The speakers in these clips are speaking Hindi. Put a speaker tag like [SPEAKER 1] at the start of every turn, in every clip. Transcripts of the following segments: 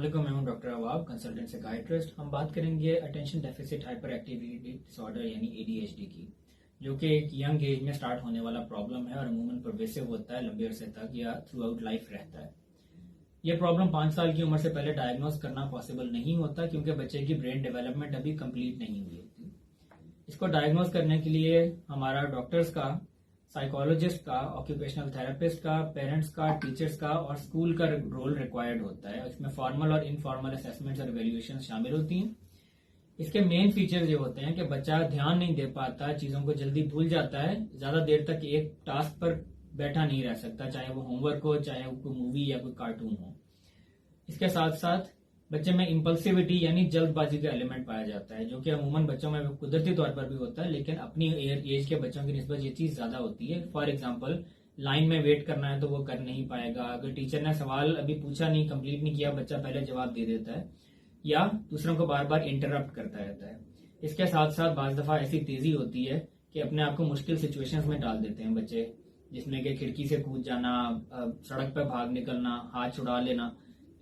[SPEAKER 1] वालेकुम, मैं हूं डॉक्टर अवाब, कंसल्टेंट साइकियाट्रिस्ट। हम बात करेंगे attention deficit hyper activity disorder यानी एडीएचडी की, जो कि एक यंग एज में स्टार्ट होने वाला प्रॉब्लम है और अमूमन परवेसिव होता है, लंबे अरसे तक या थ्रू आउट लाइफ रहता है। ये प्रॉब्लम 5 साल की उम्र से पहले डायग्नोज करना पॉसिबल नहीं होता क्योंकि बच्चे की ब्रेन डेवलपमेंट अभी कंप्लीट नहीं हुई होती। इसको डायग्नोज करने के लिए हमारा डॉक्टर्स का, साइकोलॉजिस्ट का, ऑक्यूपेशनल थेरेपिस्ट का, पेरेंट्स का, टीचर्स का और स्कूल का रोल रिक्वायर्ड होता है। इसमें फॉर्मल और इनफॉर्मल असेसमेंट्स और इवेल्युएशन शामिल होती हैं। इसके मेन फीचर्स ये होते हैं कि बच्चा ध्यान नहीं दे पाता, चीजों को जल्दी भूल जाता है, ज्यादा देर तक एक टास्क पर बैठा नहीं रह सकता, चाहे वो होमवर्क हो, चाहे वो कोई मूवी या कोई कार्टून हो। इसके साथ साथ बच्चे में इम्पल्सिविटी यानी जल्दबाजी का एलिमेंट पाया जाता है, जो कि अमूमन बच्चों में कुदरती तौर पर भी होता है, लेकिन अपनी एज के बच्चों की निस्बत ये चीज ज्यादा होती है। फॉर एग्जाम्पल, लाइन में वेट करना है तो वो कर नहीं पाएगा। अगर टीचर ने सवाल अभी पूछा नहीं, कंप्लीट नहीं किया, बच्चा पहले जवाब दे देता है या दूसरों को बार बार इंटरप्ट करता रहता है। इसके साथ साथ बाज दफा ऐसी तेजी होती है कि अपने आप को मुश्किल सिचुएशंस में डाल देते हैं बच्चे, जिसमें कि खिड़की से कूद जाना, सड़क पर भाग निकलना, हाथ छुड़ा लेना,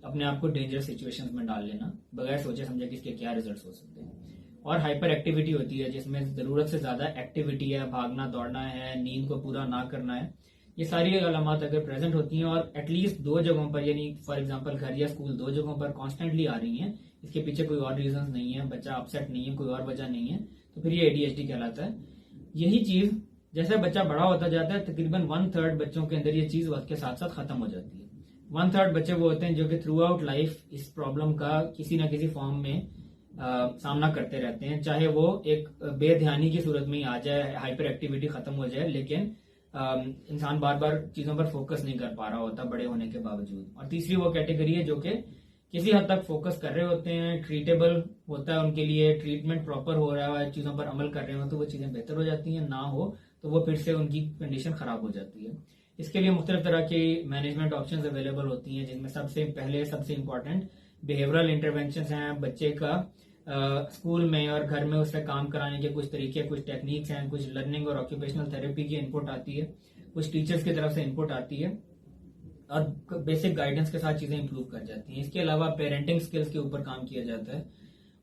[SPEAKER 1] अपने आप को डेंजरस सिचुएशंस में डाल लेना बगैर सोचे समझे कि इसके क्या रिजल्ट्स हो सकते हैं। और हाइपर एक्टिविटी होती है, जिसमें जरूरत से ज्यादा एक्टिविटी है, भागना दौड़ना है, नींद को पूरा ना करना है। ये सारी अलामत अगर प्रेजेंट होती हैं और एटलीस्ट 2 जगहों पर, यानी फॉर एग्जांपल घर या स्कूल 2 जगहों पर कॉन्स्टेंटली आ रही हैं, इसके पीछे कोई और रीजन नहीं है, बच्चा अपसेट नहीं है, कोई और वजह नहीं है, तो फिर ये एडीएचडी कहलाता है। यही चीज जैसे बच्चा बड़ा होता जाता है, तकरीबन 1/3 बच्चों के अंदर ये चीज वक्त के साथ साथ खत्म हो जाती है। 1/3 बच्चे वो होते हैं जो कि थ्रू आउट लाइफ इस प्रॉब्लम का किसी ना किसी फॉर्म में सामना करते रहते हैं, चाहे वो एक बेध्यानी की सूरत में ही आ जाए, हाइपर एक्टिविटी खत्म हो जाए, लेकिन इंसान बार बार चीजों पर फोकस नहीं कर पा रहा होता बड़े होने के बावजूद। और तीसरी वो कैटेगरी है जो कि किसी हद तक फोकस कर रहे होते हैं, ट्रीटेबल होता है उनके लिए, ट्रीटमेंट प्रॉपर हो रहा है, चीजों पर अमल कर रहे हो तो वो चीजें बेहतर हो जाती हैं, ना हो तो वो फिर से उनकी कंडीशन खराब हो जाती है। इसके लिए मुख्तलिफ तरह की मैनेजमेंट ऑप्शंस अवेलेबल होती हैं, जिसमें सबसे इंपॉर्टेंट बिहेवियरल इंटरवेंशन हैं। बच्चे का स्कूल में और घर में उससे काम कराने के कुछ तरीके, कुछ टेक्निक्स हैं, कुछ लर्निंग और ऑक्यूपेशनल थेरेपी की इनपुट आती है, कुछ टीचर्स की तरफ से इनपुट आती है और बेसिक गाइडेंस के साथ चीजें इंप्रूव कर जाती हैं। इसके अलावा पेरेंटिंग स्किल्स के ऊपर काम किया जाता है।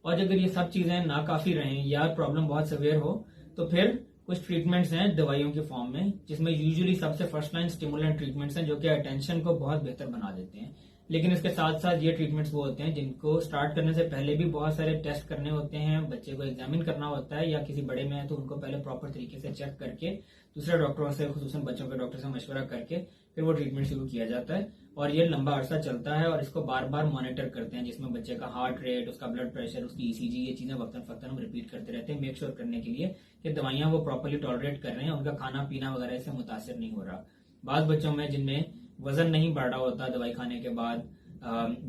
[SPEAKER 1] और अगर ये सब चीजें नाकाफी रहें या प्रॉब्लम बहुत सवेयर हो तो फिर कुछ ट्रीटमेंट्स हैं दवाइयों के फॉर्म में, जिसमें यूजुअली सबसे फर्स्ट लाइन स्टिमुलेंट ट्रीटमेंट्स हैं, जो कि अटेंशन को बहुत बेहतर बना देते हैं। लेकिन इसके साथ साथ ये ट्रीटमेंट्स वो होते हैं जिनको स्टार्ट करने से पहले भी बहुत सारे टेस्ट करने होते हैं, बच्चे को एग्जामिन करना होता है, या किसी बड़े में है तो उनको पहले प्रॉपर तरीके से चेक करके दूसरे डॉक्टरों से, खुसूसन बच्चों के डॉक्टर से मशवरा करके फिर वो ट्रीटमेंट शुरू किया जाता है। और ये लंबा अरसा चलता है और इसको बार बार मॉनिटर करते हैं, जिसमें बच्चे का हार्ट रेट, उसका ब्लड प्रेशर, उसकी ईसीजी, ये चीजें वक्तन फक्तन हम रिपीट करते रहते हैं, मेक श्योर करने के लिए कि दवाइयां वो प्रॉपरली टॉलरेट कर रहे हैं, उनका खाना पीना वगैरह से मुतासर नहीं हो रहा। बाद बच्चों में जिनमें वजन नहीं बढ़ रहा होता दवाई खाने के बाद,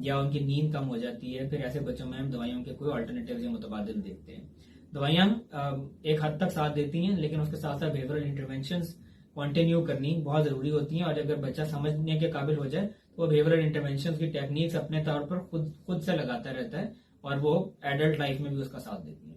[SPEAKER 1] या उनकी नींद कम हो जाती है, फिर ऐसे बच्चों में हम दवाइयों के कोई ऑल्टरनेटिव या मुतबादिल देखते हैं। दवाइयां एक हद तक साथ देती हैं, लेकिन उसके साथ साथ बिहेवियरल इंटरवेंशंस कंटिन्यू करनी बहुत जरूरी होती हैं। और अगर बच्चा समझने के काबिल हो जाए तो वो बिहेवियरल इंटरवेंशंस की टेक्निक्स अपने तौर पर खुद से लगाता रहता है और वो एडल्ट लाइफ में भी उसका साथ देती है।